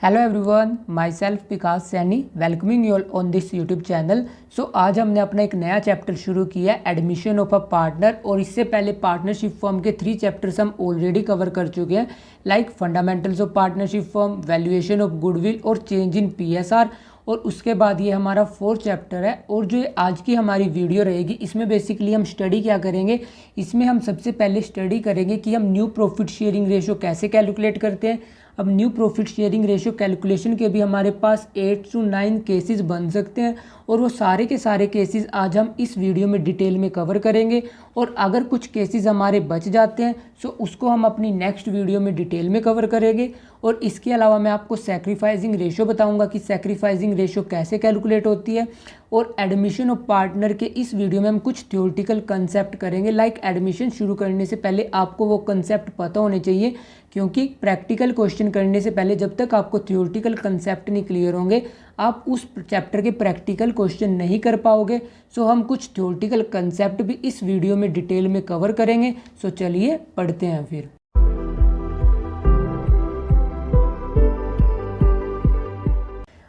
Hello everyone, myself Vikas Saini welcoming you all on this YouTube channel. So आज हमने अपना एक नया चैप्टर शुरू किया है, एडमिशन ऑफ अ पार्टनर। और इससे पहले पार्टनरशिप फॉर्म के 3 चैप्टर्स हम ऑलरेडी कवर कर चुके हैं, like fundamentals of partnership form, valuation of goodwill और चेंज इन पीएसआर। और उसके बाद ये हमारा 4th चैप्टर है। और जो आज की हमारी वीडियो रहेगी, इसमें बेसिकली हम स्टडी क्या करेंगे, इसमें हम सबसे पहले स्टडी करेंगे कि हम न्यू प्रॉफिट शेयरिंग रेशो कैसे कैलकुलेट करते हैं। अब new profit sharing ratio calculation के भी हमारे पास 8 से 9 केसेस बन सकते हैं, और वो सारे के सारे केसेस आज हम इस वीडियो में डिटेल में कवर करेंगे। और अगर कुछ केसेस हमारे बच जाते हैं तो उसको हम अपनी नेक्स्ट वीडियो में डिटेल में कवर करेंगे। और इसके अलावा मैं आपको सैक्रिफाइसिंग रेशियो बताऊंगा कि सैक्रिफाइसिंग रेशियो कैसे कैलकुलेट होती है। और एडमिशन ऑफ पार्टनर के इस वीडियो में हम कुछ थ्योरेटिकल कंसेप्ट करेंगे, लाइक एडमिशन शुरू करने से पहले आपको वो कंसेप्ट पता होने चाहिए, क्योंकि प्रैक्टिकल क्वेश्चन करने से पहले जब तक आपको थ्योरेटिकल कंसेप्ट नहीं क्लियर होंगे, आप उस चैप्टर के प्रैक्टिकल क्वेश्चन नहीं कर पाओगे। सो हम कुछ थ्योरेटिकल कंसेप्ट भी इस वीडियो में डिटेल में कवर करेंगे। सो चलिए पढ़ते हैं फिर।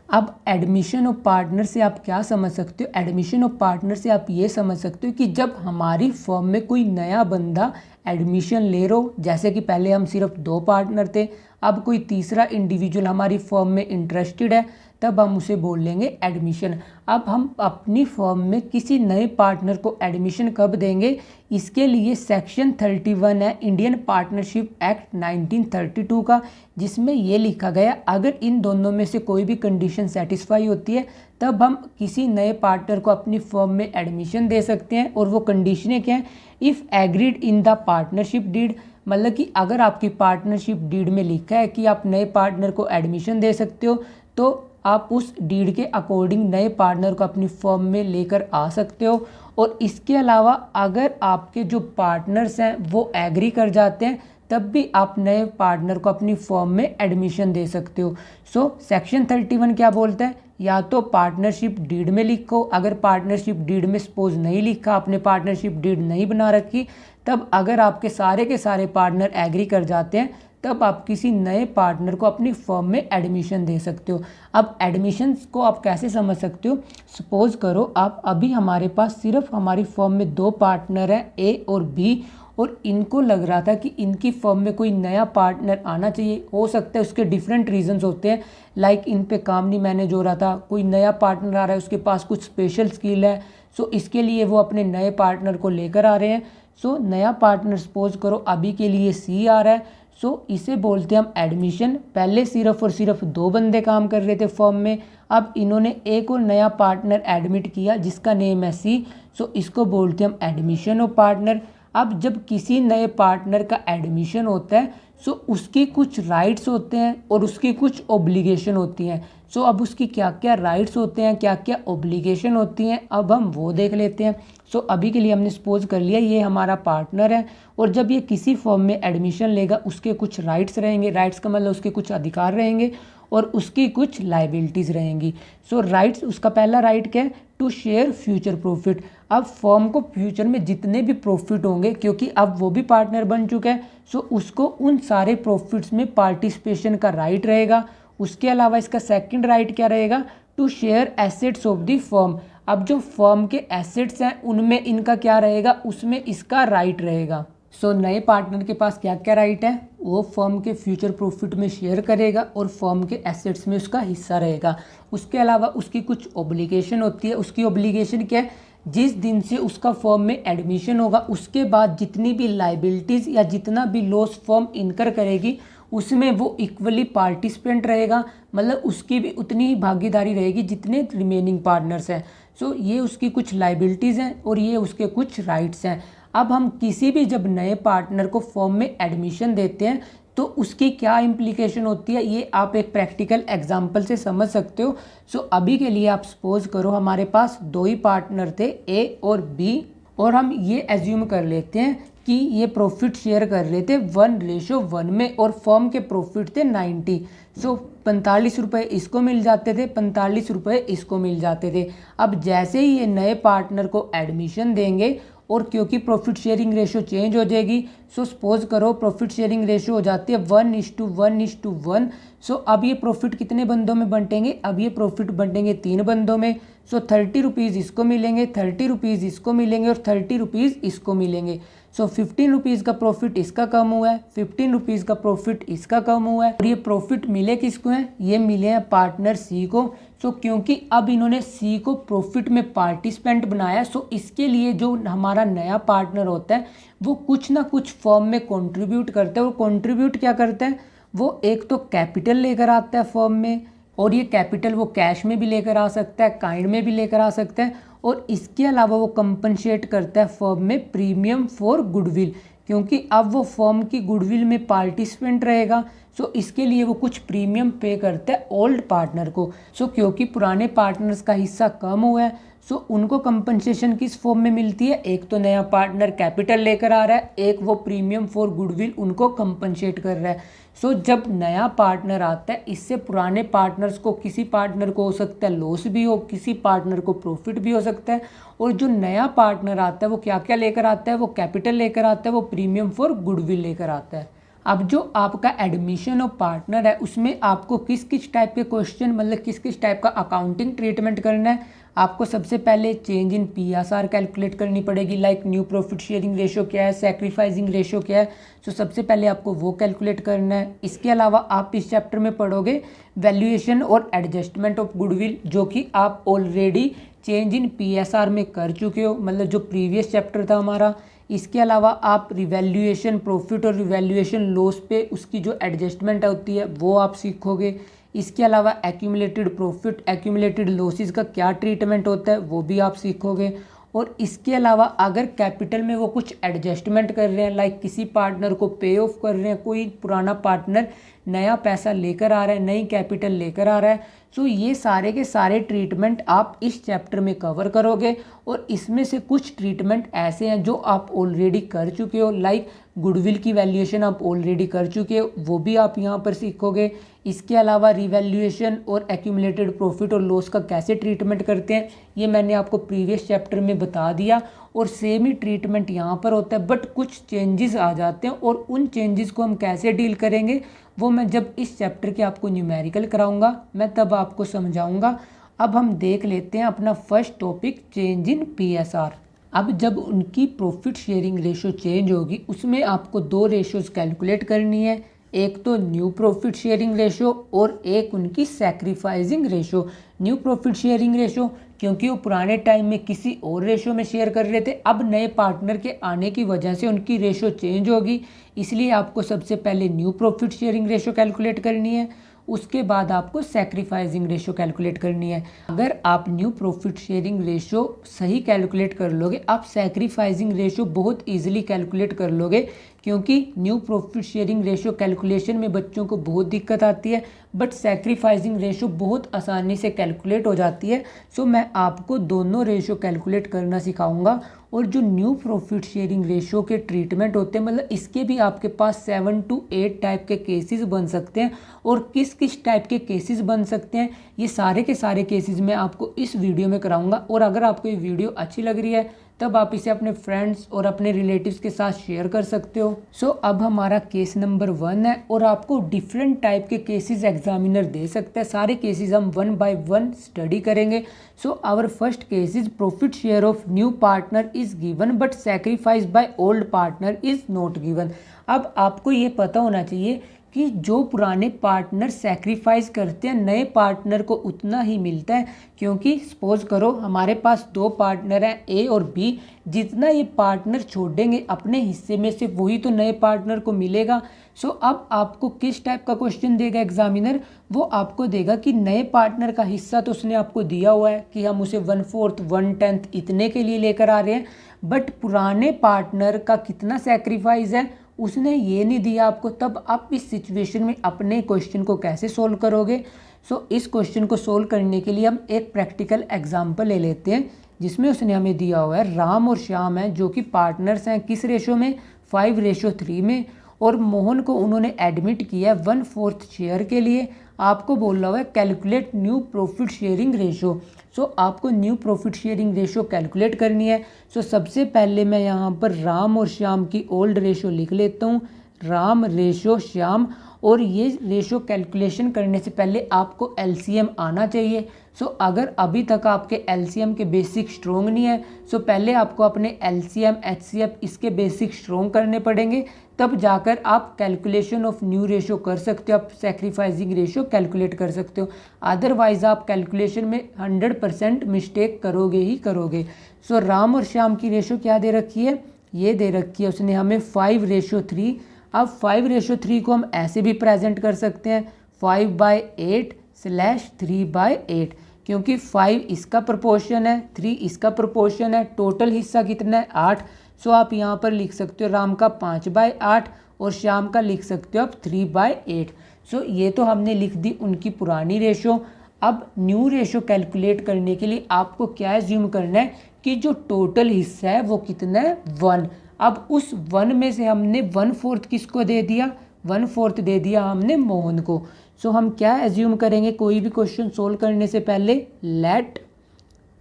अब एडमिशन ऑफ पार्टनर से आप क्या समझ सकते हो? एडमिशन ऑफ पार्टनर से आप ये समझ सकते हो कि जब हमारी फर्म में कोई नया बंदा एडमिशन ले रहा हो, जैसे कि पहले हम सिर्फ 2 पार्टनर थे, अब कोई तीसरा इंडिविजुअल हमारी फर्म में इंटरेस्टेड है, तब हम उसे बोल लेंगे एडमिशन। अब हम अपनी फर्म में किसी नए पार्टनर को एडमिशन कब देंगे, इसके लिए सेक्शन 31 है इंडियन पार्टनरशिप एक्ट 1932 का, जिसमें ये लिखा गया अगर इन दोनों में से कोई भी कंडीशन सेटिस्फाई होती है तब हम किसी नए पार्टनर को अपनी फर्म में एडमिशन दे सकते हैं। और वो कंडीशनें क्या हैं? If agreed in the partnership deed, मतलब कि अगर आपकी पार्टनरशिप डीड में लिखा है कि आप नए पार्टनर को एडमिशन दे सकते हो, तो आप उस डीड के अकॉर्डिंग नए पार्टनर को अपनी फर्म में लेकर आ सकते हो। और इसके अलावा अगर आपके जो पार्टनर्स हैं वो एग्री कर जाते हैं, तब भी आप नए पार्टनर को अपनी फर्म में एडमिशन दे सकते हो। सो सेक्शन 31 क्या बोलता है? या तो पार्टनरशिप डीड में लिखो, अगर पार्टनरशिप डीड में सपोज नहीं लिखा, आपने पार्टनरशिप डीड नहीं बना रखी, तब अगर आपके सारे के सारे पार्टनर एग्री कर जाते हैं, तब आप किसी नए पार्टनर को अपनी फर्म में एडमिशन दे सकते हो। अब एडमिशन को आप कैसे समझ सकते हो? सपोज करो आप अभी हमारे पास सिर्फ हमारी फर्म में 2 पार्टनर हैं, ए और बी, और इनको लग रहा था कि इनकी फर्म में कोई नया पार्टनर आना चाहिए। हो सकता है उसके डिफरेंट रीजंस होते हैं, लाइक इन पे काम नहीं मैनेज हो रहा था, कोई नया पार्टनर आ रहा है, उसके पास कुछ स्पेशल स्किल है, सो इसके लिए वो अपने नए पार्टनर को लेकर आ रहे हैं। सो नया पार्टनर सपोज करो अभी के लिए सी आ रहा है, सो इसे बोलते हैं हम एडमिशन। पहले सिर्फ और सिर्फ 2 बंदे काम कर रहे थे फर्म में, अब इन्होंने एक और नया पार्टनर एडमिट किया जिसका नेम है सी, सो इसको बोलते हैं हम एडमिशन ऑफ पार्टनर। अब जब किसी नए पार्टनर का एडमिशन होता है, सो उसकी कुछ राइट्स होते हैं और उसकी कुछ ऑब्लिगेशन होती हैं। सो अब उसकी क्या क्या राइट्स होते हैं, क्या क्या ऑब्लिगेशन होती हैं, अब हम वो देख लेते हैं। सो अभी के लिए हमने सपोज कर लिया ये हमारा पार्टनर है, और जब ये किसी फर्म में एडमिशन लेगा उसके कुछ राइट्स रहेंगे, राइट्स का मतलब उसके कुछ अधिकार रहेंगे और उसकी कुछ लाइबिलिटीज़ रहेंगी। सो राइट्स, उसका पहला राइट क्या है? To share future profit. अब फर्म को फ्यूचर में जितने भी प्रॉफिट होंगे, क्योंकि अब वो भी पार्टनर बन चुका है, सो उसको उन सारे प्रॉफिट्स में पार्टिसिपेशन का राइट रहेगा। उसके अलावा इसका सेकंड राइट क्या रहेगा? To share assets of the firm. अब जो फर्म के एसेट्स हैं उनमें इनका क्या रहेगा? उसमें इसका राइट रहेगा। सो नए पार्टनर के पास क्या क्या राइट है? वो फर्म के फ्यूचर प्रॉफिट में शेयर करेगा और फर्म के एसेट्स में उसका हिस्सा रहेगा। उसके अलावा उसकी कुछ ऑब्लिगेशन होती है। उसकी ऑब्लिगेशन क्या है? जिस दिन से उसका फर्म में एडमिशन होगा उसके बाद जितनी भी लाइबिलिटीज़ या जितना भी लॉस फर्म इनकर करेगी उसमें वो इक्वली पार्टिसिपेंट रहेगा, मतलब उसकी भी उतनी ही भागीदारी रहेगी जितने रिमेनिंग पार्टनर्स हैं। सो ये उसकी कुछ लाइबिलिटीज़ हैं और ये उसके कुछ राइट्स हैं। अब हम किसी भी जब नए पार्टनर को फर्म में एडमिशन देते हैं तो उसकी क्या इम्प्लीकेशन होती है, ये आप एक प्रैक्टिकल एग्जांपल से समझ सकते हो। सो अभी के लिए आप सपोज करो हमारे पास 2 ही पार्टनर थे, ए और बी, और हम ये एज्यूम कर लेते हैं कि ये प्रॉफिट शेयर कर रहे थे 1:1 में, और फर्म के प्रॉफिट थे 90। सो 45 रुपये इसको मिल जाते थे, 45 रुपये इसको मिल जाते थे। अब जैसे ही ये नए पार्टनर को एडमिशन देंगे और क्योंकि प्रॉफिट शेयरिंग रेशो चेंज हो जाएगी, सो सपोज करो प्रॉफिट शेयरिंग रेशो हो जाती है 1:1:1। सो अब ये प्रॉफिट कितने बंदों में बंटेंगे, अब ये प्रॉफिट बंटेंगे 3 बंदों में। सो 30 रुपीज़ इसको मिलेंगे, 30 रुपीज़ इसको मिलेंगे और 30 रुपीज़ इसको मिलेंगे। सो 15 रुपीज़ का प्रॉफिट इसका कम हुआ है, 15 रुपीज़ का प्रॉफिट इसका कम हुआ है। और ये प्रॉफिट मिले किसको हैं, ये मिले हैं पार्टनर सी को। सो क्योंकि अब इन्होंने सी को प्रॉफिट में पार्टिसिपेंट बनाया, सो इसके लिए जो हमारा नया पार्टनर होता है वो कुछ ना कुछ फर्म में कंट्रीब्यूट करता है। और कंट्रीब्यूट क्या करता है, वो एक तो कैपिटल लेकर आता है फर्म में, और ये कैपिटल वो कैश में भी लेकर आ सकता है, काइंड में भी लेकर आ सकता है, और इसके अलावा वो कंपनसेट करता है फर्म में प्रीमियम फॉर गुडविल, क्योंकि अब वो फर्म की गुडविल में पार्टिसिपेंट रहेगा। सो इसके लिए वो कुछ प्रीमियम पे करता है ओल्ड पार्टनर को। सो क्योंकि पुराने पार्टनर्स का हिस्सा कम हुआ है, सो उनको कंपनसेशन किस फॉर्म में मिलती है, एक तो नया पार्टनर कैपिटल लेकर आ रहा है, एक वो प्रीमियम फॉर गुडविल उनको कंपनसेट कर रहा है। सो जब नया पार्टनर आता है, इससे पुराने पार्टनर्स को, किसी पार्टनर को हो सकता है लॉस भी हो, किसी पार्टनर को प्रॉफिट भी हो सकता है। और जो नया पार्टनर आता है वो क्या क्या लेकर आता है, वो कैपिटल लेकर आता है, वो प्रीमियम फॉर गुडविल लेकर आता है। अब जो आपका एडमिशन ऑफ पार्टनर है उसमें आपको किस किस टाइप के क्वेश्चन, मतलब किस किस टाइप का अकाउंटिंग ट्रीटमेंट करना है। आपको सबसे पहले चेंज इन पीएसआर कैलकुलेट करनी पड़ेगी, like new profit sharing ratio क्या है, सैक्रिफाइसिंग रेशो क्या है। सो सबसे पहले आपको वो कैलकुलेट करना है। इसके अलावा आप इस चैप्टर में पढ़ोगे वैल्यूएशन और एडजस्टमेंट ऑफ गुडविल, जो कि आप ऑलरेडी चेंज इन पीएसआर में कर चुके हो, मतलब जो प्रीवियस चैप्टर था हमारा। इसके अलावा आप रिवैल्यूएशन प्रॉफिट और रिवैल्यूएशन लॉस पे उसकी जो एडजस्टमेंट होती है वो आप सीखोगे। इसके अलावा एक्यूमुलेटेड प्रॉफिट, एक्यूमुलेटेड लॉसेस का क्या ट्रीटमेंट होता है वो भी आप सीखोगे। और इसके अलावा अगर कैपिटल में वो कुछ एडजस्टमेंट कर रहे हैं, लाइक किसी पार्टनर को पे ऑफ कर रहे हैं, कोई पुराना पार्टनर नया पैसा लेकर आ रहा है, नई कैपिटल लेकर आ रहा है, सो ये सारे के सारे ट्रीटमेंट आप इस चैप्टर में कवर करोगे। और इसमें से कुछ ट्रीटमेंट ऐसे हैं जो आप ऑलरेडी कर चुके हो, लाइक गुडविल की वैल्यूएशन आप ऑलरेडी कर चुके हो, वो भी आप यहाँ पर सीखोगे। इसके अलावा रिवैल्यूएशन और एक्यूमुलेटेड प्रॉफिट और लॉस का कैसे ट्रीटमेंट करते हैं ये मैंने आपको प्रीवियस चैप्टर में बता दिया। और सेम ही ट्रीटमेंट यहाँ पर होता है, बट कुछ चेंजेस आ जाते हैं, और उन चेंजेस को हम कैसे डील करेंगे वो मैं जब इस चैप्टर के आपको न्यूमेरिकल कराऊंगा मैं तब आपको समझाऊंगा। अब हम देख लेते हैं अपना first topic, change in PSR. अब जब उनकी प्रॉफिट शेयरिंग रेशो चेंज होगी उसमें आपको दो रेशोज़ कैलकुलेट करनी है, एक तो न्यू प्रॉफिट शेयरिंग रेशो और एक उनकी sacrificing ratio. New profit sharing ratio क्योंकि वो पुराने टाइम में किसी और रेशो में शेयर कर रहे थे, अब नए पार्टनर के आने की वजह से उनकी रेशो चेंज होगी, इसलिए आपको सबसे पहले new profit sharing ratio calculate करनी है, उसके बाद आपको सैक्रिफाइसिंग रेशो कैलकुलेट करनी है। अगर आप न्यू प्रॉफिट शेयरिंग रेशो सही कैलकुलेट कर लोगे, आप सैक्रिफाइसिंग रेशो बहुत इजीली कैलकुलेट कर लोगे, क्योंकि new profit sharing ratio calculation में बच्चों को बहुत दिक्कत आती है, बट सैक्रिफाइसिंग रेशो बहुत आसानी से कैलकुलेट हो जाती है। सो मैं आपको दोनों रेशो कैलकुलेट करना सिखाऊंगा। और जो न्यू प्रॉफिट शेयरिंग रेशो के ट्रीटमेंट होते हैं, मतलब इसके भी आपके पास 7 to 8 टाइप के केसेस बन सकते हैं। और किस किस टाइप के केसेस बन सकते हैं ये सारे के सारे केसेस मैं आपको इस वीडियो में कराऊंगा। और अगर आपको ये वीडियो अच्छी लग रही है तब आप इसे अपने फ्रेंड्स और अपने रिलेटिव्स के साथ शेयर कर सकते हो। सो अब हमारा केस नंबर 1 है, और आपको डिफरेंट टाइप के केसेस एग्जामिनर दे सकते हैं। सारे केसेस हम 1 by 1 स्टडी करेंगे। So our first case is profit share of new partner is given but sacrifice by old partner is not given. अब आपको ये पता होना चाहिए कि जो पुराने पार्टनर सैक्रिफाइस करते हैं नए पार्टनर को उतना ही मिलता है, क्योंकि सपोज करो हमारे पास दो पार्टनर हैं ए और बी, जितना ये पार्टनर छोड़ेंगे अपने हिस्से में से वही तो नए पार्टनर को मिलेगा। सो अब आपको किस टाइप का क्वेश्चन देगा एग्जामिनर, वो आपको देगा कि नए पार्टनर का हिस्सा तो उसने आपको दिया हुआ है कि हम उसे 1/4 1/10 इतने के लिए लेकर आ रहे हैं, बट पुराने पार्टनर का कितना सैक्रिफाइस है उसने ये नहीं दिया आपको। तब आप इस सिचुएशन में अपने क्वेश्चन को कैसे सोल्व करोगे। सो इस क्वेश्चन को सोल्व करने के लिए हम एक प्रैक्टिकल एग्जांपल ले लेते हैं, जिसमें उसने हमें दिया हुआ है राम और श्याम हैं जो कि पार्टनर्स हैं, किस रेशो में 5:3 में, और मोहन को उन्होंने एडमिट किया है 1/4 शेयर के लिए। आपको बोल रहा हुआ है calculate new profit sharing ratio. So आपको new profit sharing ratio calculate करनी है। सो सबसे पहले मैं यहाँ पर राम और श्याम की ओल्ड रेशो लिख लेता हूँ, राम रेशो श्याम। और ये रेशो कैलकुलेशन करने से पहले आपको एलसीएम आना चाहिए। सो अगर अभी तक आपके एलसीएम के बेसिक स्ट्रोंग नहीं है, सो पहले आपको अपने एलसीएम एचसीएफ इसके बेसिक स्ट्रोंग करने पड़ेंगे, तब जाकर आप कैलकुलेशन ऑफ न्यू रेशो कर सकते हो, आप सैक्रिफाइसिंग रेशो कैलकुलेट कर सकते हो। अदरवाइज आप कैलकुलेशन में 100% मिस्टेक करोगे ही करोगे। सो राम और श्याम की रेशो क्या दे रखी है, ये दे रखी है उसने हमें 5:3। अब 5:3 को हम ऐसे भी प्रेजेंट कर सकते हैं 5/8/3/8, क्योंकि 5 इसका प्रोपोर्शन है, 3 इसका प्रोपोर्शन है, टोटल हिस्सा कितना है 8। सो आप यहाँ पर लिख सकते हो राम का 5/8 और श्याम का लिख सकते हो आप 3/8। सो ये तो हमने लिख दी उनकी पुरानी रेशो। अब न्यू रेशो कैलकुलेट करने के लिए आपको क्या एज्यूम करना है कि जो टोटल हिस्सा है वो कितना है 1। अब उस 1 में से हमने 1/4 किसको दे दिया, 1/4 दे दिया हमने मोहन को। सो हम क्या एज्यूम करेंगे कोई भी क्वेश्चन सोल्व करने से पहले, let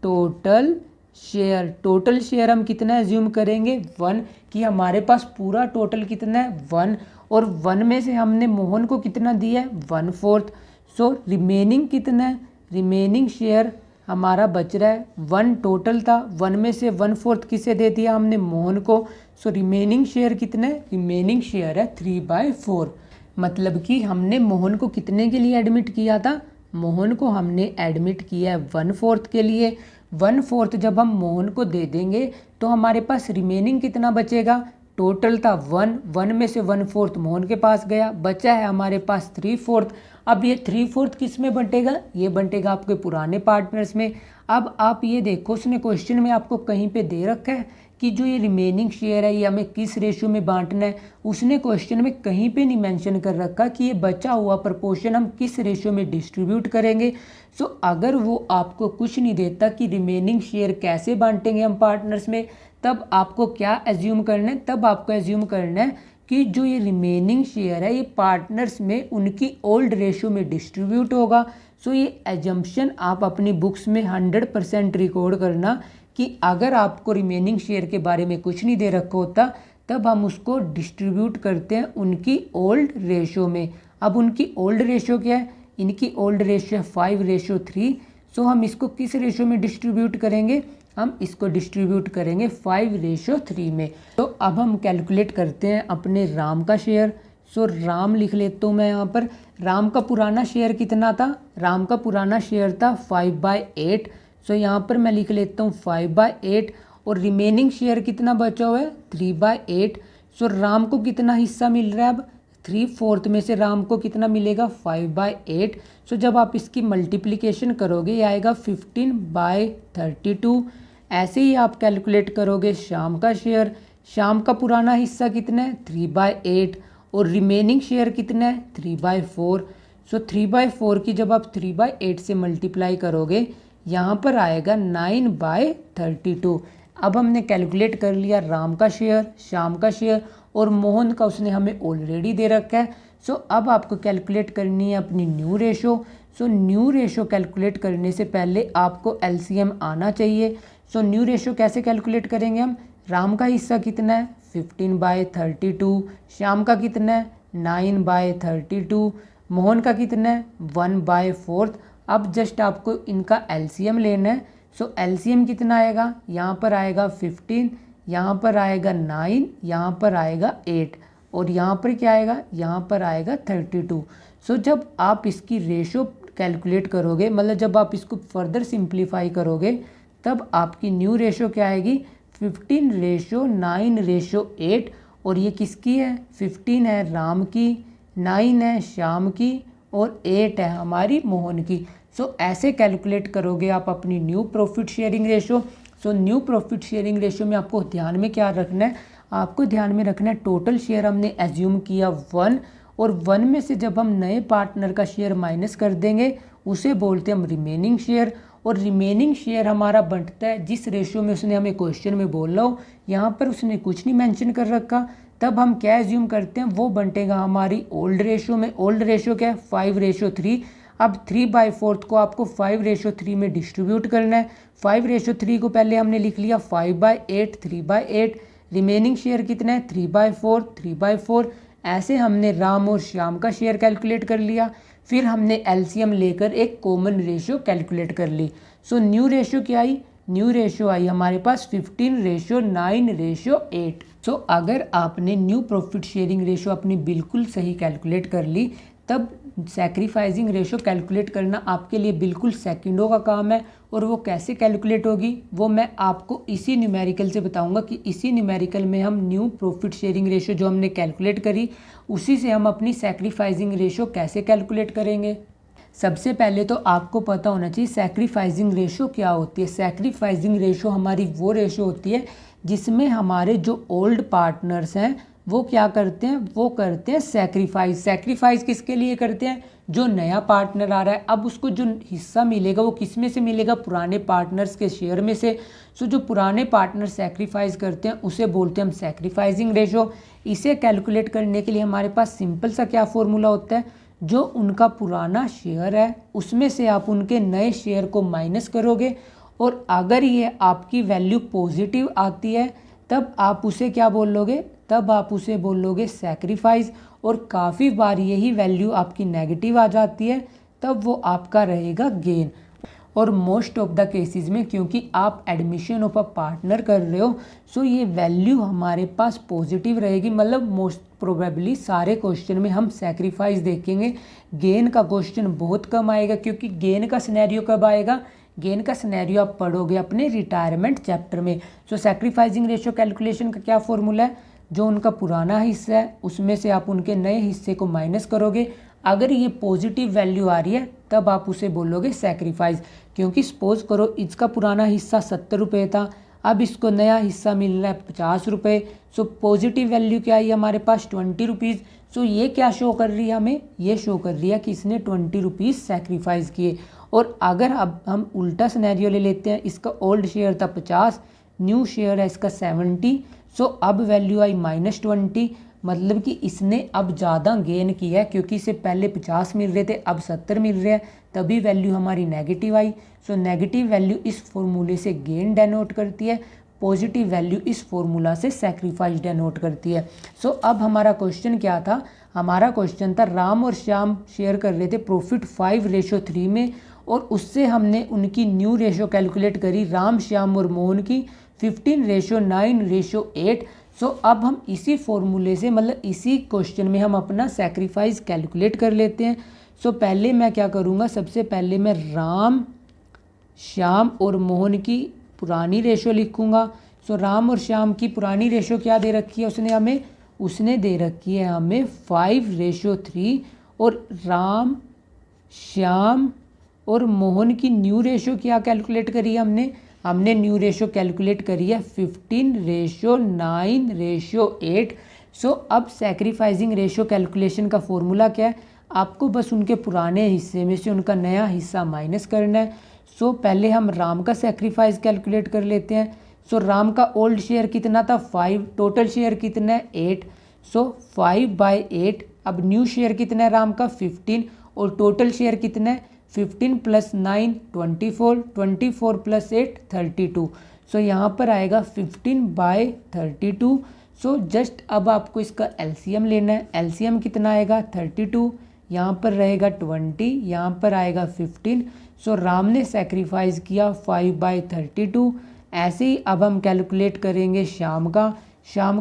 total share. Total share हम कितना एज्यूम करेंगे 1, कि हमारे पास पूरा टोटल कितना है 1, और 1 में से हमने मोहन को कितना दिया है 1/4। सो रिमेनिंग कितना है, रिमेनिंग शेयर हमारा बच रहा है 1 टोटल था, 1 में से 1/4 किसे दे दिया हमने मोहन को। सो रिमेनिंग शेयर कितना है, रिमेनिंग शेयर है 3/4। मतलब कि हमने मोहन को कितने के लिए एडमिट किया था, मोहन को हमने एडमिट किया है 1/4 के लिए। 1/4 जब हम मोहन को दे देंगे तो हमारे पास रिमेनिंग कितना बचेगा, टोटल था 1 में से 1/4 मोहन के पास गया, बचा है हमारे पास 3/4। अब ये 3/4 किस में बंटेगा, ये बंटेगा आपके पुराने पार्टनर्स में। अब आप ये देखो उसने क्वेश्चन में आपको कहीं पे दे रखा है कि जो ये रिमेनिंग शेयर है ये हमें किस रेशियो में बांटना है। उसने क्वेश्चन में कहीं पे नहीं मेंशन कर रखा कि ये बचा हुआ प्रपोर्शन हम किस रेशियो में डिस्ट्रीब्यूट करेंगे। सो अगर वो आपको कुछ नहीं देता कि रिमेनिंग शेयर कैसे बांटेंगे हम पार्टनर्स में, तब आपको क्या एज्यूम करना है, तब आपको एज्यूम करना है कि जो ये रिमेनिंग शेयर है ये पार्टनर्स में उनकी ओल्ड रेशियो में डिस्ट्रीब्यूट होगा। सो ये एजम्पशन आप अपनी बुक्स में 100% रिकॉर्ड करना कि अगर आपको रिमेनिंग शेयर के बारे में कुछ नहीं दे रखा होता तब हम उसको डिस्ट्रीब्यूट करते हैं उनकी ओल्ड रेशियो में। अब उनकी ओल्ड रेशियो क्या है, इनकी ओल्ड रेशियो है 5:3। सो हम इसको किस रेशियो में डिस्ट्रीब्यूट करेंगे, हम इसको डिस्ट्रीब्यूट करेंगे 5:3 में। तो अब हम कैलकुलेट करते हैं अपने राम का शेयर। सो राम लिख लेता हूँ मैं यहाँ पर, राम का पुराना शेयर कितना था, राम का पुराना शेयर था 5/8। सो यहाँ पर मैं लिख लेता हूँ 5/8 और रिमेनिंग शेयर कितना बचा हुआ है 3/8। सो राम को कितना हिस्सा मिल रहा है, अब 3/4 में से राम को कितना मिलेगा 5/8। सो जब आप इसकी मल्टीप्लिकेशन करोगे ये आएगा 15/32। ऐसे ही आप कैलकुलेट करोगे शाम का शेयर, शाम का पुराना हिस्सा कितना है 3/8 और रिमेनिंग शेयर कितना है 3/4। सो 3/4 की जब आप 3/8 से मल्टीप्लाई करोगे यहाँ पर आएगा 9/32। अब हमने कैलकुलेट कर लिया राम का शेयर, श्याम का शेयर और मोहन का उसने हमें ऑलरेडी दे रखा है। सो अब आपको कैलकुलेट करनी है अपनी new ratio. So new ratio calculate करने से पहले आपको एलसीएम आना चाहिए। सो न्यू रेशो कैसे कैलकुलेट करेंगे हम, राम का हिस्सा कितना है 15/32, श्याम का कितना है 9/32, मोहन का कितना है 1/4। अब जस्ट आपको इनका एलसीएम लेना है। सो एलसीएम कितना आएगा, यहाँ पर आएगा 15, यहाँ पर आएगा 9, यहाँ पर आएगा 8 और यहाँ पर क्या आएगा, यहाँ पर आएगा 32। सो जब आप इसकी रेशो कैलकुलेट करोगे, मतलब जब आप इसको फर्दर सिंप्लीफाई करोगे, तब आपकी न्यू रेशो क्या आएगी 15:9:8। और ये किसकी है, 15 है राम की, 9 है श्याम की और 8 है हमारी मोहन की। सो ऐसे कैलकुलेट करोगे आप अपनी new profit sharing ratio. So new profit sharing ratio में आपको ध्यान में क्या रखना है, आपको ध्यान में रखना है टोटल शेयर हमने एज्यूम किया 1 और 1 में से जब हम नए पार्टनर का शेयर माइनस कर देंगे उसे बोलते हैं हम रिमेनिंग शेयर। और रिमेनिंग शेयर हमारा बंटता है जिस रेशियो में उसने हमें क्वेश्चन में बोला हो। यहाँ पर उसने कुछ नहीं मेंशन कर रखा, तब हम क्या एज्यूम करते हैं, वो बंटेगा हमारी ओल्ड रेशो में। ओल्ड रेशो क्या है, 5:3। अब 3/4 को आपको 5:3 में डिस्ट्रीब्यूट करना है। 5:3 को पहले हमने लिख लिया 5/8, 3/8। रिमेनिंग शेयर कितना है, 3/4, 3/4। ऐसे हमने राम और श्याम का शेयर कैलकुलेट कर लिया। फिर हमने एलसीएम लेकर एक कॉमन रेशो कैलकुलेट कर ली। सो न्यू रेशो क्या आई, न्यू रेशो आई हमारे पास 15:9:8। सो अगर आपने न्यू प्रॉफिट शेयरिंग रेशो अपनी बिल्कुल सही कैलकुलेट कर ली, तब सैक्रिफाइसिंग रेशो कैलकुलेट करना आपके लिए बिल्कुल सेकंडों का काम है। और वो कैसे कैलकुलेट होगी वो मैं आपको इसी न्यूमेरिकल से बताऊंगा कि इसी न्यूमेरिकल में हम न्यू प्रॉफिट शेयरिंग रेशो जो हमने कैलकुलेट करी, उसी से हम अपनी सैक्रिफाइसिंग रेशो कैसे कैलकुलेट करेंगे। सबसे पहले तो आपको पता होना चाहिए सैक्रिफाइसिंग रेशो क्या होती है। सैक्रिफाइसिंग रेशो हमारी वो रेशो होती है जिसमें हमारे जो ओल्ड पार्टनर्स हैं वो क्या करते हैं, वो करते हैं सैक्रिफाइस। सैक्रिफाइस किसके लिए करते हैं, जो नया पार्टनर आ रहा है, अब उसको जो हिस्सा मिलेगा वो किस में से मिलेगा, पुराने पार्टनर्स के शेयर में से। सो जो पुराने पार्टनर सैक्रिफाइस करते हैं उसे बोलते हैं हम सैक्रिफाइसिंग रेशो। इसे कैलकुलेट करने के लिए हमारे पास सिंपल सा क्या फॉर्मूला होता है, जो उनका पुराना शेयर है उसमें से आप उनके नए शेयर को माइनस करोगे, और अगर ये आपकी वैल्यू पॉजिटिव आती है तब आप उसे क्या बोलोगे, तब आप उसे बोलोगे सैक्रिफाइस। और काफ़ी बार यही वैल्यू आपकी नेगेटिव आ जाती है तब वो आपका रहेगा गेन। और मोस्ट ऑफ द केसेस में क्योंकि आप एडमिशन ऑफ अ पार्टनर कर रहे हो, सो ये वैल्यू हमारे पास पॉजिटिव रहेगी। मतलब मोस्ट प्रोबेबली सारे क्वेश्चन में हम सैक्रिफाइस देखेंगे। गेन का क्वेश्चन बहुत कम आएगा, क्योंकि गेन का सिनेरियो कब आएगा, गेन का सिनेरियो आप पढ़ोगे अपने रिटायरमेंट चैप्टर में। सो सैक्रिफाइसिंग रेशियो कैलकुलेशन का क्या फॉर्मूला है, जो उनका पुराना हिस्सा है उसमें से आप उनके नए हिस्से को माइनस करोगे। अगर ये पॉजिटिव वैल्यू आ रही है तब आप उसे बोलोगे सैक्रिफाइस। क्योंकि सपोज करो इसका पुराना हिस्सा 70 रुपये था, अब इसको नया हिस्सा मिल रहा है 50 रुपये। सो पॉजिटिव वैल्यू क्या आई हमारे पास, 20 रुपीज़। सो ये क्या शो कर रही है हमें, ये शो कर रही है कि इसने 20 रुपीज़ सैक्रिफाइस किए। और अगर अब हम उल्टा सिनेरियो ले लेते हैं, इसका ओल्ड शेयर था 50, न्यू शेयर है इसका 70। सो अब वैल्यू आई -20, मतलब कि इसने अब ज़्यादा गेन किया है, क्योंकि इसे पहले 50 मिल रहे थे अब 70 मिल रहे हैं, तभी वैल्यू हमारी नेगेटिव आई। सो नेगेटिव वैल्यू इस फॉर्मूले से गेन डेनोट करती है, पॉजिटिव वैल्यू इस फॉर्मूला से सैक्रिफाइस डेनोट करती है। सो अब हमारा क्वेश्चन क्या था, हमारा क्वेश्चन था राम और श्याम शेयर कर रहे थे प्रॉफिट 5:3 में, और उससे हमने उनकी न्यू रेशो कैलकुलेट करी राम, श्याम और मोहन की 15:9:8। सो अब हम इसी फॉर्मूले से, मतलब इसी क्वेश्चन में हम अपना सैक्रिफाइस कैलकुलेट कर लेते हैं। सो पहले मैं क्या करूँगा, सबसे पहले मैं राम, श्याम और मोहन की पुरानी रेशो लिखूँगा। सो राम और श्याम की पुरानी रेशो क्या दे रखी है उसने दे रखी है हमें 5:3। और राम, श्याम और मोहन की न्यू रेशो क्या कैलकुलेट करी है हमने न्यू रेशो कैलकुलेट करी है 15:9:8। सो अब सैक्रिफाइसिंग रेशो कैलकुलेशन का फॉर्मूला क्या है, आपको बस उनके पुराने हिस्से में से उनका नया हिस्सा माइनस करना है। सो पहले हम राम का सैक्रिफाइस कैलकुलेट कर लेते हैं। सो राम का ओल्ड शेयर कितना था 5, टोटल शेयर कितना है 8। सो 5/8। अब न्यू शेयर कितना है राम का 15, और टोटल शेयर कितना है 15 + 9 24, 24 + 8 32। सो यहाँ पर आएगा 15/32। सो जस्ट अब आपको इसका एलसीएम लेना है। एलसीएम कितना आएगा 32, यहाँ पर रहेगा 20, यहाँ पर आएगा 15। सो राम ने सैक्रिफाइस किया 5/32। ऐसे ही अब हम कैलकुलेट करेंगे शाम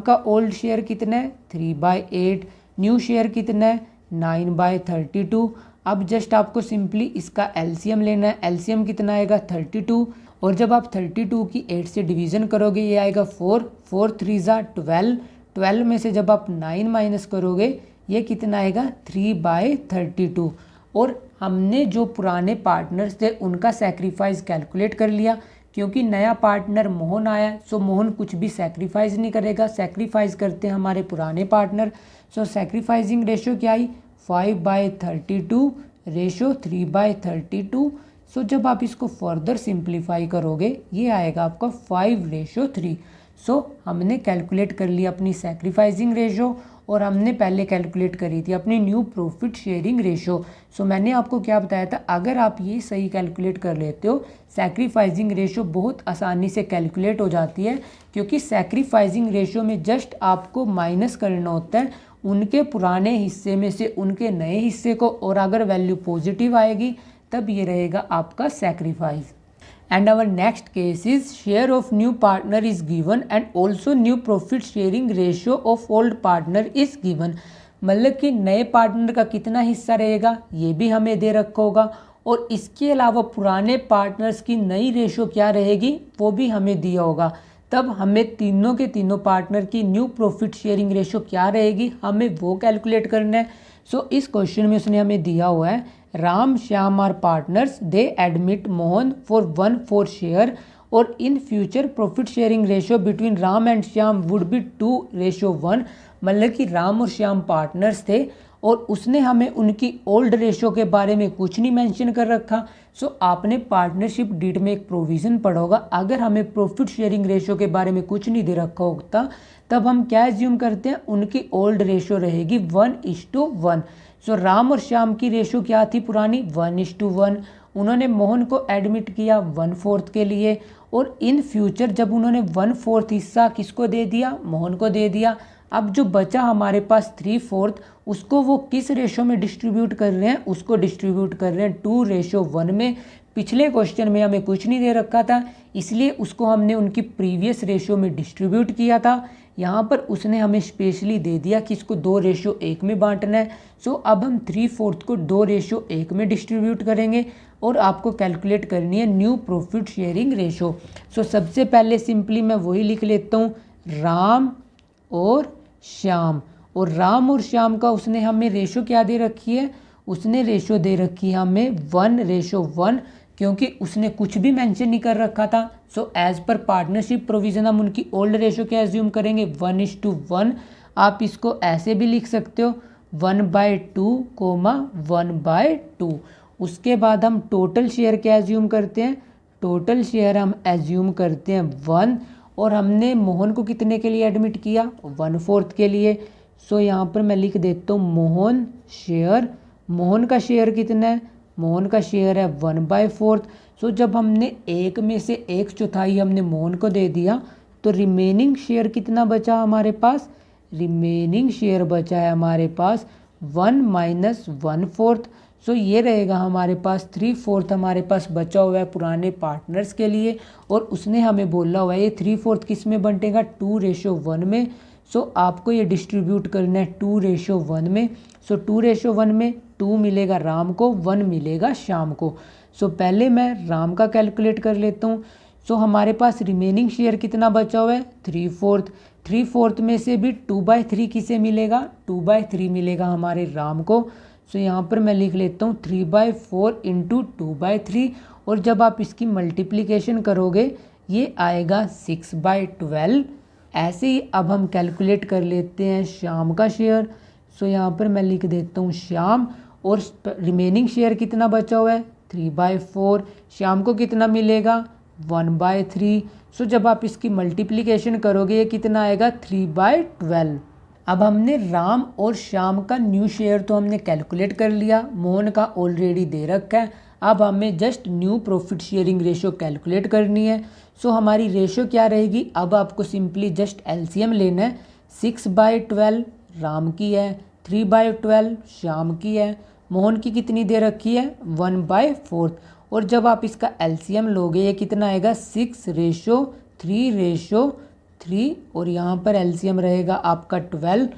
का ओल्ड शेयर कितना है 3/8, न्यू शेयर कितना है 9/32। अब जस्ट आपको सिंपली इसका एलसीएम लेना है। एलसीएम कितना आएगा 32, और जब आप 32 की 8 से डिवीज़न करोगे ये आएगा 4, 4 3 12, 12 में से जब आप 9 माइनस करोगे ये कितना आएगा 3/32। और हमने जो पुराने पार्टनर्स थे उनका सैक्रिफाइस कैलकुलेट कर लिया। क्योंकि नया पार्टनर मोहन आया, सो मोहन कुछ भी सैक्रिफाइस नहीं करेगा, सैक्रिफाइस करते हैं हमारे पुराने पार्टनर। सो सैक्रिफाइसिंग रेशो क्या आई 5/32 रेशो 3/32। सो जब आप इसको फर्दर सिंप्लीफाई करोगे ये आएगा आपका 5:3। सो हमने कैलकुलेट कर लिया अपनी सैक्रिफाइसिंग रेशो और हमने पहले कैलकुलेट करी थी अपनी न्यू प्रॉफिट शेयरिंग रेशो। सो मैंने आपको क्या बताया था, अगर आप ये सही कैलकुलेट कर लेते हो सैक्रिफाइसिंग रेशो बहुत आसानी से कैलकुलेट हो जाती है, क्योंकि सैक्रिफाइसिंग रेशो में जस्ट आपको माइनस करना होता है उनके पुराने हिस्से में से उनके नए हिस्से को, और अगर वैल्यू पॉजिटिव आएगी तब ये रहेगा आपका sacrifice. And our next case is share of new partner is given and also new profit sharing ratio of old partner is given। मतलब कि नए पार्टनर का कितना हिस्सा रहेगा ये भी हमें दे रखा होगा, और इसके अलावा पुराने पार्टनर्स की नई रेशो क्या रहेगी वो भी हमें दिया होगा। तब हमें तीनों के तीनों पार्टनर की न्यू प्रॉफिट शेयरिंग रेशो क्या रहेगी हमें वो कैलकुलेट करना है। सो इस क्वेश्चन में उसने हमें दिया हुआ है Ram Shyam are partners, they admit Mohan for 1/4 share और in future profit sharing ratio between Ram and Shyam would be 2:1। मतलब कि राम और श्याम पार्टनर्स थे और उसने हमें उनकी ओल्ड रेशो के बारे में कुछ नहीं मेंशन कर रखा। सो आपने पार्टनरशिप डीड में एक प्रोविज़न पढ़ा होगा, अगर हमें प्रॉफिट शेयरिंग रेशो के बारे में कुछ नहीं दे रखा होता तब हम क्या एज्यूम करते हैं उनकी ओल्ड रेशो रहेगी 1:1। सो राम और श्याम की रेशो क्या थी पुरानी 1:1। उन्होंने मोहन को एडमिट किया 1/4 के लिए, और इन फ्यूचर जब उन्होंने 1/4 हिस्सा किसको दे दिया मोहन को दे दिया। अब जो बचा हमारे पास 3/4 उसको वो किस रेशो में डिस्ट्रीब्यूट कर रहे हैं, उसको डिस्ट्रीब्यूट कर रहे हैं 2:1 में। पिछले क्वेश्चन में हमें कुछ नहीं दे रखा था इसलिए उसको हमने उनकी प्रीवियस रेशो में डिस्ट्रीब्यूट किया था। यहाँ पर उसने हमें स्पेशली दे दिया कि इसको 2:1 में बांटना है। सो अब हम 3/4 को 2:1 में डिस्ट्रीब्यूट करेंगे और आपको कैलकुलेट करनी है न्यू प्रॉफिट शेयरिंग रेशो। सो सबसे पहले सिंपली मैं वही लिख लेता हूँ राम और श्याम, और राम और श्याम का उसने हमें रेशो क्या दे रखी है, उसने रेशो दे रखी है हमें 1:1, क्योंकि उसने कुछ भी मेंशन नहीं कर रखा था। So as per partnership provision हम उनकी ओल्ड रेशो क्या एज्यूम करेंगे 1:1। आप इसको ऐसे भी लिख सकते हो 1/2, 1/2। उसके बाद हम टोटल शेयर क्या एज्यूम करते हैं, टोटल शेयर हम एज्यूम करते हैं 1, और हमने मोहन को कितने के लिए एडमिट किया 1/4 के लिए। सो यहाँ पर मैं लिख देता हूँ मोहन शेयर, मोहन का शेयर कितना है, मोहन का शेयर है 1/4। सो जब हमने 1 में से 1/4 हमने मोहन को दे दिया तो रिमेनिंग शेयर कितना बचा हमारे पास, रिमेनिंग शेयर बचा है हमारे पास 1 - 1/4। सो ये रहेगा हमारे पास 3/4 हमारे पास बचा हुआ है पुराने पार्टनर्स के लिए, और उसने हमें बोला हुआ है ये 3/4 किस में बंटेगा 2:1 में। सो आपको ये डिस्ट्रीब्यूट करना है 2:1 में। सो 2:1 में 2 मिलेगा राम को, 1 मिलेगा श्याम को। सो पहले मैं राम का कैलकुलेट कर लेता हूँ। सो हमारे पास रिमेनिंग शेयर कितना बचा हुआ है 3/4। 3/4 में से भी 2/3 किसे मिलेगा 2/3 मिलेगा हमारे राम को। सो यहाँ पर मैं लिख लेता हूँ 3/4 × 2/3, और जब आप इसकी मल्टीप्लिकेशन करोगे ये आएगा 6/12। ऐसे ही अब हम कैलकुलेट कर लेते हैं श्याम का शेयर। सो यहाँ पर मैं लिख देता हूँ श्याम, और रिमेनिंग शेयर कितना बचा हुआ है 3/4। श्याम को कितना मिलेगा 1/3। सो जब आप इसकी मल्टीप्लिकेशन करोगे ये कितना आएगा 3/12। अब हमने राम और श्याम का न्यू शेयर तो हमने कैलकुलेट कर लिया, मोहन का ऑलरेडी दे रखा है। अब हमें just new profit sharing ratio calculate करनी है। सो हमारी रेशो क्या रहेगी, अब आपको सिंपली जस्ट एलसीएम लेना है। 6/12 राम की है, 3/12 श्याम की है, मोहन की कितनी दे रखी है 1/4, और जब आप इसका एलसीएम लोगे ये कितना आएगा 6:3:3, और यहाँ पर एलसीएम रहेगा आपका 12।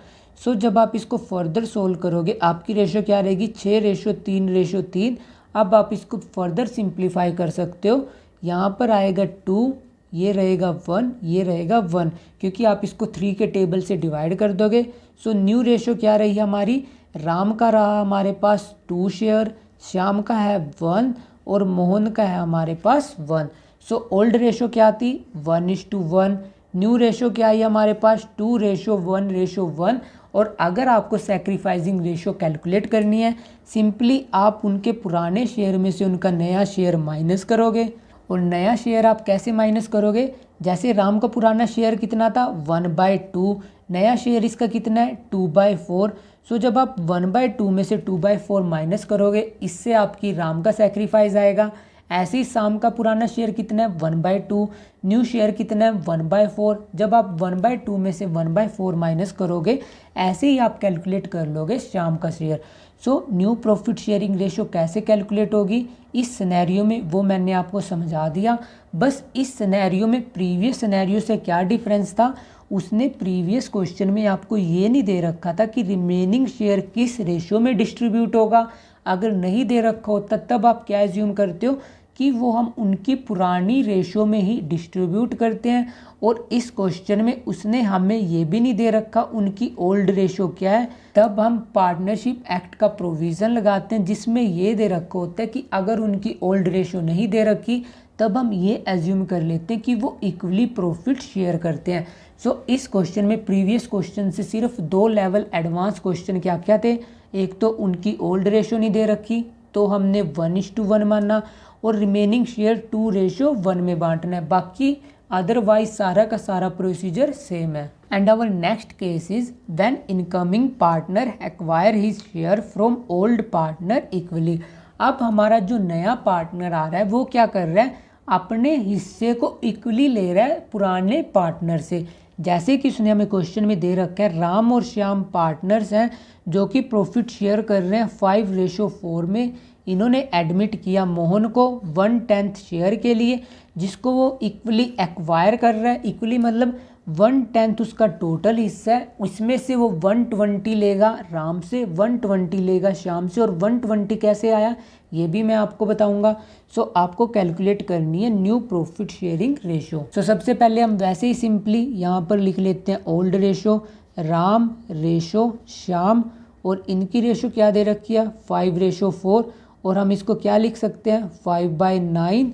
सो जब आप इसको फर्दर सोल्व करोगे आपकी रेशो क्या रहेगी 6:3:3। अब आप इसको फर्दर सिंप्लीफाई कर सकते हो, यहाँ पर आएगा 2, ये रहेगा 1, ये रहेगा 1, क्योंकि आप इसको 3 के टेबल से डिवाइड कर दोगे। सो न्यू रेशो क्या रही हमारी, राम का रहा हमारे पास 2 शेयर, श्याम का है 1, और मोहन का है हमारे पास 1। सो ओल्ड रेशो क्या थी 1:1, न्यू रेशो क्या आई हमारे पास 2:1:1। और अगर आपको सैक्रिफाइसिंग रेशो कैलकुलेट करनी है सिंपली आप उनके पुराने शेयर में से उनका नया शेयर माइनस करोगे, और नया शेयर आप कैसे माइनस करोगे, जैसे राम का पुराना शेयर कितना था 1/2, नया शेयर इसका कितना है 2/4। सो जब आप 1/2 में से 2/4 माइनस करोगे, इससे आपकी राम का सेक्रीफाइस आएगा। ऐसे ही शाम का पुराना शेयर कितना है 1/2, न्यू शेयर कितना है 1/4। जब आप 1/2 में से 1/4 माइनस करोगे, ऐसे ही आप कैलकुलेट कर लोगे शाम का share. So new profit sharing ratio कैसे कैलकुलेट होगी इस सिनेरियो में, वो मैंने आपको समझा दिया। बस इस सिनेरियो में प्रीवियस सिनेरियो से क्या डिफरेंस था, उसने प्रीवियस क्वेश्चन में आपको ये नहीं दे रखा था कि रिमेनिंग शेयर किस रेशो में डिस्ट्रीब्यूट होगा। अगर नहीं दे रखा होता तब आप क्या एज्यूम करते हो कि वो हम उनकी पुरानी रेशो में ही डिस्ट्रीब्यूट करते हैं। और इस क्वेश्चन में उसने हमें ये भी नहीं दे रखा उनकी ओल्ड रेशो क्या है। तब हम पार्टनरशिप एक्ट का प्रोविज़न लगाते हैं जिसमें ये दे रखा होता है कि अगर उनकी ओल्ड रेशो नहीं दे रखी, तब हम ये एज्यूम कर लेते हैं कि वो इक्वली प्रॉफिट शेयर करते हैं। सो इस क्वेश्चन में प्रीवियस क्वेश्चन से सिर्फ 2 लेवल एडवांस क्वेश्चन क्या क्या थे। एक तो उनकी ओल्ड रेशो नहीं दे रखी तो हमने 1:1 माना, और रिमेनिंग शेयर 2:1 में बांटना है। बाकी अदरवाइज सारा का सारा प्रोसीजर सेम है। And our next case is when incoming partner acquire his share from old partner equally. अब हमारा जो नया पार्टनर आ रहा है वो क्या कर रहा है, अपने हिस्से को इक्वली ले रहा है पुराने पार्टनर से। जैसे कि उसने हमें क्वेश्चन में दे रखा है राम और श्याम पार्टनर्स हैं जो कि प्रॉफिट शेयर कर रहे हैं 5:4 में। इन्होंने एडमिट किया मोहन को 1/10 शेयर के लिए, जिसको वो इक्वली एक्वायर कर रहा है। इक्वली मतलब 1/10 उसका टोटल हिस्सा है, उसमें से वो 120 लेगा राम से, 120 लेगा श्याम से। और 120 कैसे आया ये भी मैं आपको बताऊंगा। सो आपको कैलकुलेट करनी है न्यू प्रॉफिट शेयरिंग रेशो। सो सबसे पहले हम वैसे ही सिंपली यहाँ पर लिख लेते हैं old ratio, Ram ratio Shyam, और इनकी रेशो क्या दे रखी है 5:4। और हम इसको क्या लिख सकते हैं 5/9,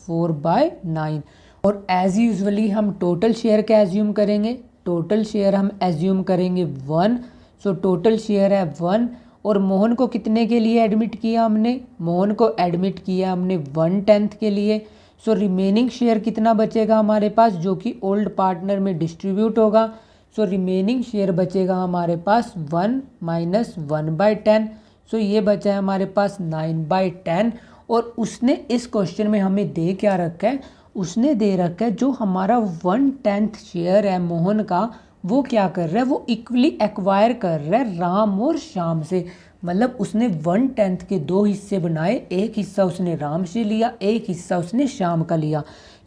4/9। और एज यूजुअली हम टोटल शेयर क्या एज्यूम करेंगे, टोटल शेयर हम एज्यूम करेंगे 1। सो टोटल शेयर है 1। और मोहन को कितने के लिए एडमिट किया हमने, मोहन को एडमिट किया हमने 1/10 के लिए। सो रिमेनिंग शेयर कितना बचेगा हमारे पास जो कि ओल्ड पार्टनर में डिस्ट्रीब्यूट होगा। सो रिमेनिंग शेयर बचेगा हमारे पास 1 - 1/10। सो ये बचा है हमारे पास 9/10। और उसने इस क्वेश्चन में हमें दे क्या रखा है, उसने दे रखा है जो हमारा 1/10 शेयर है मोहन का, वो क्या कर रहा है, वो इक्वली एक्वायर कर रहा है राम और श्याम से। मतलब उसने 1/10 के 2 हिस्से बनाए, एक हिस्सा उसने राम से लिया, एक हिस्सा उसने श्याम का लिया।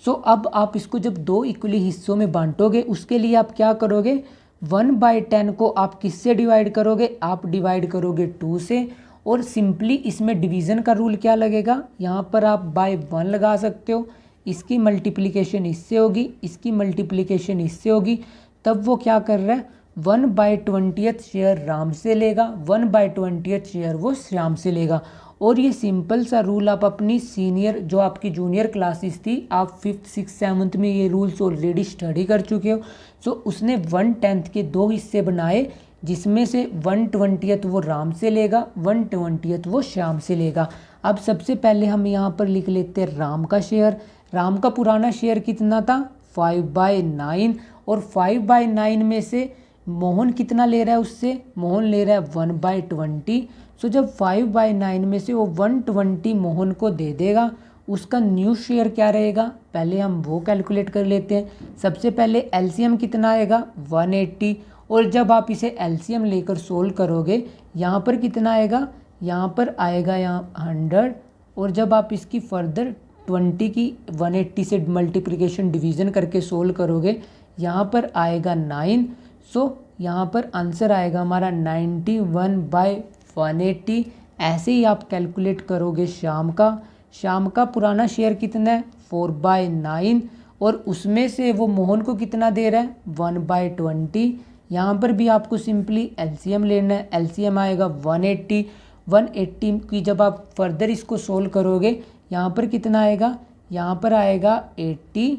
सो अब आप इसको जब 2 इक्वली हिस्सों में बांटोगे, उसके लिए आप क्या करोगे, 1/10 को आप किससे डिवाइड करोगे, आप डिवाइड करोगे 2 से। और सिंपली इसमें डिवीज़न का रूल क्या लगेगा, यहाँ पर आप बाय 1 लगा सकते हो। इसकी मल्टीप्लिकेशन इससे होगी, इसकी मल्टीप्लिकेशन इससे होगी, तब वो क्या कर रहा है 1/20 शेयर राम से लेगा, 1/20 शेयर वो श्याम से लेगा। और ये सिंपल सा रूल आप अपनी सीनियर जो आपकी जूनियर क्लासेस थी, आप 5th 6th 7th में ये रूल्स ऑलरेडी स्टडी कर चुके हो। सो उसने 1/10 के 2 हिस्से बनाए, जिसमें से 1/20 वो राम से लेगा, 1/20 वो श्याम से लेगा। अब सबसे पहले हम यहाँ पर लिख लेते हैं राम का शेयर। राम का पुराना शेयर कितना था 5/9, और 5/9 में से मोहन कितना ले रहा है, उससे मोहन ले रहा है 1/20। सो जब 5/9 में से वो 120 मोहन को दे देगा, उसका न्यू शेयर क्या रहेगा, पहले हम वो कैलकुलेट कर लेते हैं। सबसे पहले एलसीएम कितना आएगा 180, और जब आप इसे एलसीएम लेकर सोल्व करोगे, यहाँ पर कितना आएगा, यहाँ पर आएगा यहाँ 100। और जब आप इसकी फर्दर 20 की 180 से मल्टीप्लिकेशन डिवीज़न करके सोल्व करोगे, यहाँ पर आएगा 9। सो यहाँ पर आंसर आएगा हमारा 91/180। ऐसे ही आप कैलकुलेट करोगे शाम का पुराना शेयर कितना है 4/9, और उसमें से वो मोहन को कितना दे रहा है 1/20। यहाँ पर भी आपको सिंपली एलसीएम लेना है, एलसीएम आएगा 180 की जब आप फर्दर इसको सोल्व करोगे, यहाँ पर कितना आएगा, यहाँ पर आएगा 80,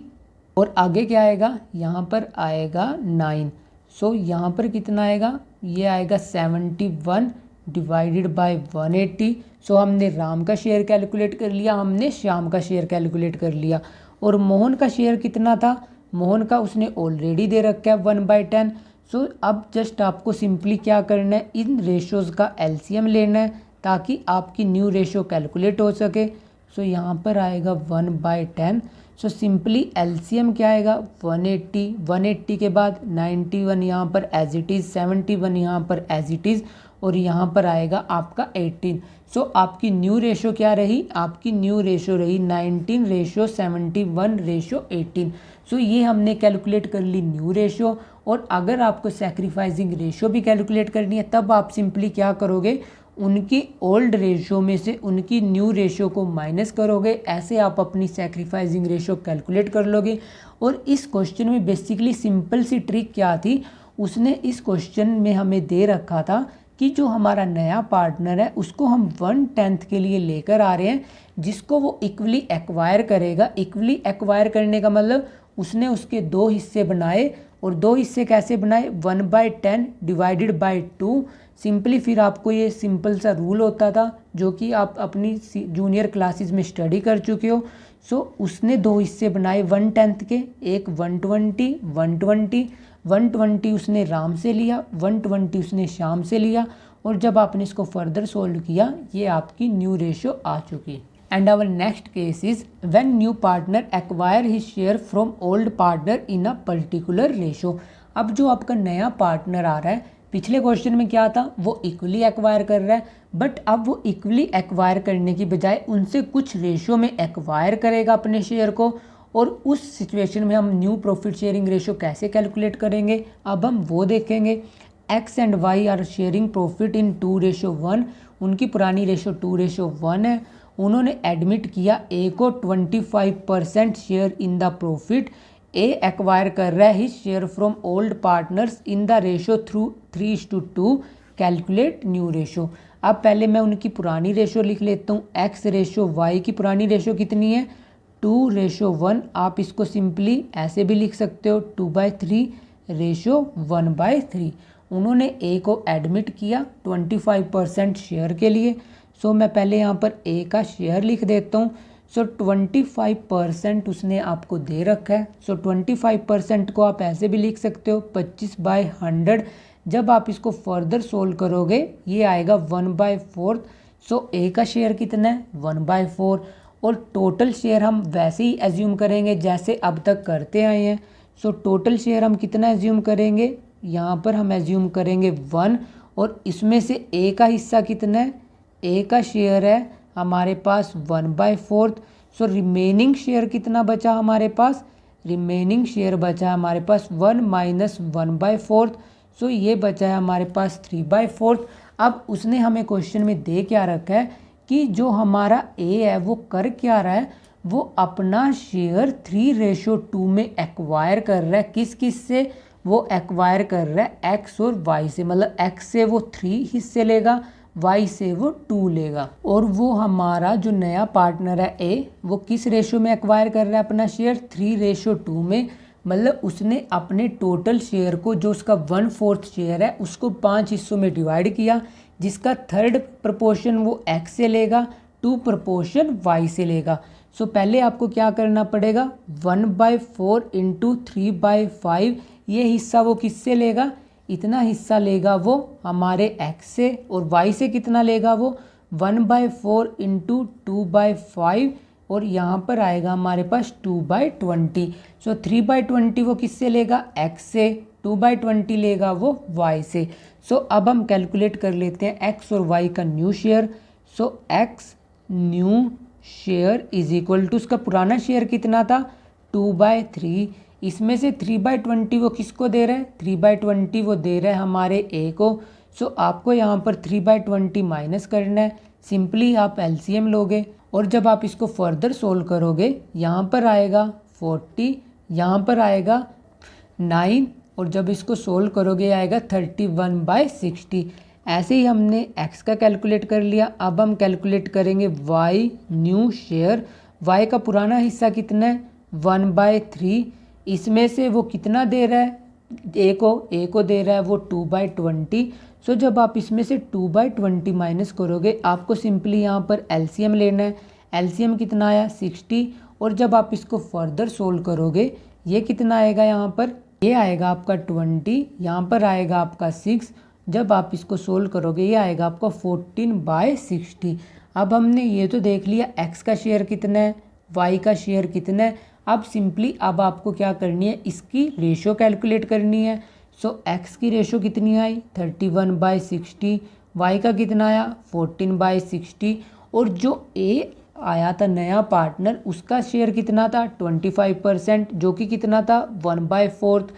और आगे क्या आएगा, यहाँ पर आएगा 9। सो यहाँ पर कितना आएगा, ये आएगा 71 डिवाइडेड बाय 180। सो हमने राम का शेयर कैलकुलेट कर लिया, हमने श्याम का शेयर कैलकुलेट कर लिया। और मोहन का शेयर कितना था, मोहन का उसने ऑलरेडी दे रखा है 1/10। सो अब जस्ट आपको सिंपली क्या करना है, इन रेशोज़ का एलसीएम लेना है ताकि आपकी न्यू रेशो कैलकुलेट हो सके। सो यहाँ पर आएगा 1/10। सो सिंपली एलसीएम क्या आएगा 180, 180 के बाद 91 यहाँ पर एज इट इज़, 71 यहाँ पर एज इट इज़, और यहाँ पर आएगा आपका 18। सो आपकी न्यू रेशो क्या रही, आपकी न्यू रेशो रही 19:71:18। सो ये हमने कैलकुलेट कर ली न्यू रेशो। और अगर आपको सैक्रिफाइसिंग रेशो भी कैलकुलेट करनी है तब आप सिंपली क्या करोगे, उनकी ओल्ड रेशो में से उनकी न्यू रेशो को माइनस करोगे, ऐसे आप अपनी सैक्रिफाइसिंग रेशो कैलकुलेट कर लोगे। और इस क्वेश्चन में बेसिकली सिंपल सी ट्रिक क्या थी, उसने इस क्वेश्चन में हमें दे रखा था कि जो हमारा नया पार्टनर है उसको हम 1/10 के लिए लेकर आ रहे हैं, जिसको वो इक्वली एक्वायर करेगा। इक्वली एक्वायर करने का मतलब उसने उसके 2 हिस्से बनाए, और 2 हिस्से कैसे बनाए, 1/10 डिवाइडेड बाय 2। सिंपली फिर आपको ये सिंपल सा रूल होता था जो कि आप अपनी जूनियर क्लासेस में स्टडी कर चुके हो। सो उसने 2 हिस्से बनाए 1/10 के, एक 120, 120, 120 उसने राम से लिया, 120 उसने श्याम से लिया। और जब आपने इसको फर्दर सोल्व किया, ये आपकी न्यू रेशो आ चुकी। And our next case is when new partner acquire his share from old partner in a particular ratio. अब जो आपका नया पार्टनर आ रहा है, पिछले क्वेश्चन में क्या था, वो इक्वली एक्वायर कर रहा है, बट अब वो इक्वली एक्वायर करने की बजाय उनसे कुछ रेशो में एक्वायर करेगा अपने शेयर को। और उस सिचुएशन में हम न्यू प्रॉफिट शेयरिंग रेशो कैसे कैलकुलेट करेंगे, अब हम वो देखेंगे। X and Y are sharing profit in 2:1। उनकी पुरानी रेशो 2:1 है। उन्होंने एडमिट किया ए को 25% share in the profit. A acquire कर रहा है his share from old partners in the ratio through 3:2। Calculate new ratio. अब पहले मैं उनकी पुरानी रेशो लिख लेता हूँ। एक्स रेशो वाई की पुरानी रेशो कितनी है, 2:1। आप इसको सिंपली ऐसे भी लिख सकते हो, 2/3 रेशो 1/3। उन्होंने ए को एडमिट किया 25% शेयर के लिए। सो मैं पहले यहाँ पर ए का शेयर लिख देता हूँ। सो 25% उसने आपको दे रखा है। सो 25% को आप ऐसे भी लिख सकते हो 25/100। जब आप इसको फर्दर सोल्व करोगे ये आएगा 1/4। सो ए का शेयर कितना है 1/4। और टोटल शेयर हम वैसे ही एज्यूम करेंगे जैसे अब तक करते आए हैं। सो टोटल शेयर हम कितना एज्यूम करेंगे, यहाँ पर हम एज्यूम करेंगे 1। और इसमें से ए का हिस्सा कितना है, ए का शेयर है हमारे पास 1/4। सो रिमेनिंग शेयर कितना बचा हमारे पास, रिमेनिंग शेयर बचा हमारे पास 1 - 1/4। सो ये बचा है हमारे पास 3/4। अब उसने हमें क्वेश्चन में दे क्या रखा है कि जो हमारा ए है वो कर क्या रहा है, वो अपना शेयर 3:2 में एक्वायर कर रहा है। किस किस से, वो एक्वायर कर रहा है एक्स और वाई से। मतलब एक्स से वो 3 हिस्से लेगा, वाई से वो 2 लेगा। और वो हमारा जो नया पार्टनर है ए, वो किस रेशो में एक्वायर कर रहा है अपना शेयर, 3:2 में। मतलब उसने अपने टोटल शेयर को, जो उसका 1/4 शेयर है, उसको 5 हिस्सों में डिवाइड किया, जिसका 3rd प्रपोर्शन वो एक्स से लेगा, 2 प्रपोर्शन वाई से लेगा। सो पहले आपको क्या करना पड़ेगा, 1/4 × 3/5 ये हिस्सा वो किससे लेगा, इतना हिस्सा लेगा वो हमारे x से। और y से कितना लेगा वो 1/4 × 2/5। और यहाँ पर आएगा हमारे पास 2/20। सो 3/20 वो किससे लेगा, x से, 2/20 लेगा वो y से। सो अब हम कैलकुलेट कर लेते हैं x और y का new share. So x new share is equal to, उसका पुराना शेयर कितना था 2/3। इसमें से 3/20 वो किसको दे रहा है, 3/20 वो दे रहा है हमारे ए को। सो आपको यहाँ पर 3/20 माइनस करना है। सिंपली आप एलसीएम लोगे और जब आप इसको फर्दर सोल्व करोगे, यहाँ पर आएगा 40, यहाँ पर आएगा 9, और जब इसको सोल्व करोगे आएगा 31/60। ऐसे ही हमने x का कैलकुलेट कर लिया। अब हम कैलकुलेट करेंगे y न्यू शेयर। y का पुराना हिस्सा कितना है 1/3। इसमें से वो कितना दे रहा है, ए को दे रहा है वो 2/20। सो जब आप इसमें से 2/20 माइनस करोगे आपको सिंपली यहाँ पर एलसीएम लेना है। एलसीएम कितना आया 60, और जब आप इसको फर्दर सोल्व करोगे ये कितना आएगा, यहाँ पर ये आएगा आपका 20, यहाँ पर आएगा आपका 6, जब आप इसको सोल्व करोगे ये आएगा आपका 14/60। अब हमने ये तो देख लिया x का शेयर कितना है, y का शेयर कितना है। अब सिंपली अब आपको क्या करनी है, इसकी रेशो कैलकुलेट करनी है। सो x की रेशो कितनी आई 31/60, y का कितना आया 14/60, और जो a आया था नया पार्टनर उसका शेयर कितना था 25%, जो कि कितना था 1/4।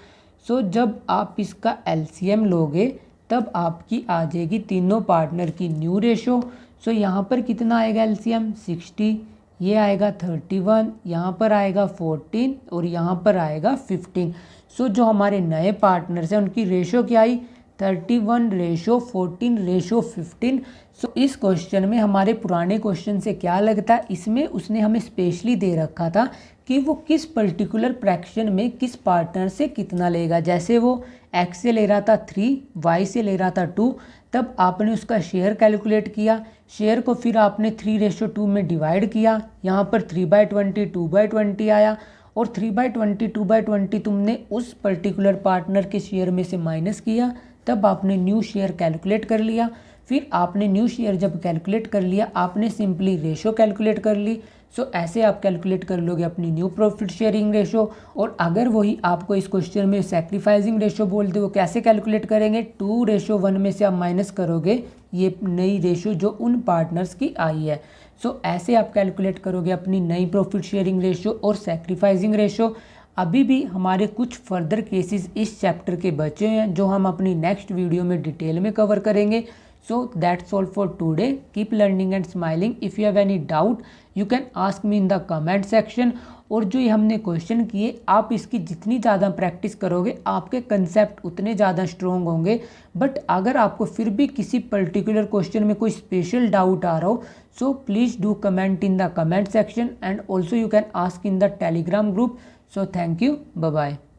सो जब आप इसका एलसीएम लोगे तब आपकी आ जाएगी तीनों पार्टनर की न्यू रेशो। सो यहाँ पर कितना आएगा एलसीएम 60, ये आएगा 31, यहाँ पर आएगा 14 और यहाँ पर आएगा 15। सो जो हमारे नए पार्टनर्स हैं उनकी रेशो क्या आई 31:14:15। सो इस क्वेश्चन में हमारे पुराने क्वेश्चन से क्या लगता है, इसमें उसने हमें स्पेशली दे रखा था कि वो किस पर्टिकुलर फ्रैक्शन में किस पार्टनर से कितना लेगा। जैसे वो x से ले रहा था 3, y से ले रहा था 2, तब आपने उसका शेयर कैलकुलेट किया, शेयर को फिर आपने 3:2 में डिवाइड किया, यहाँ पर 3/20 2/20 आया, और 3/20 2/20 तुमने उस पर्टिकुलर पार्टनर के शेयर में से माइनस किया, तब आपने न्यू शेयर कैलकुलेट कर लिया। फिर आपने न्यू शेयर जब कैलकुलेट कर लिया आपने सिंपली रेशो कैलकुलेट कर ली। सो ऐसे आप कैलकुलेट कर लोगे अपनी न्यू प्रॉफिट शेयरिंग रेशो। और अगर वही आपको इस क्वेश्चन में सैक्रिफाइसिंग रेशो बोलते हो कैसे कैलकुलेट करेंगे, 2:1 में से आप माइनस करोगे ये नई रेशो जो उन पार्टनर्स की आई है। सो ऐसे आप कैलकुलेट करोगे अपनी नई प्रॉफिट शेयरिंग रेशो और सैक्रिफाइसिंग रेशो। अभी भी हमारे कुछ फर्दर केसेस इस चैप्टर के बचे हैं जो हम अपनी नेक्स्ट वीडियो में डिटेल में कवर करेंगे। So that's all for today. Keep learning and smiling. If you have any doubt, you can ask me in the comment section. और जो ये हमने क्वेश्चन किए आप इसकी जितनी ज़्यादा प्रैक्टिस करोगे आपके कंसेप्ट उतने ज़्यादा स्ट्रॉन्ग होंगे। बट अगर आपको फिर भी किसी पर्टिकुलर क्वेश्चन में कोई स्पेशल डाउट आ रहा हो, so please do comment in the comment section, and also you can ask in the Telegram group. So thank you, bye bye.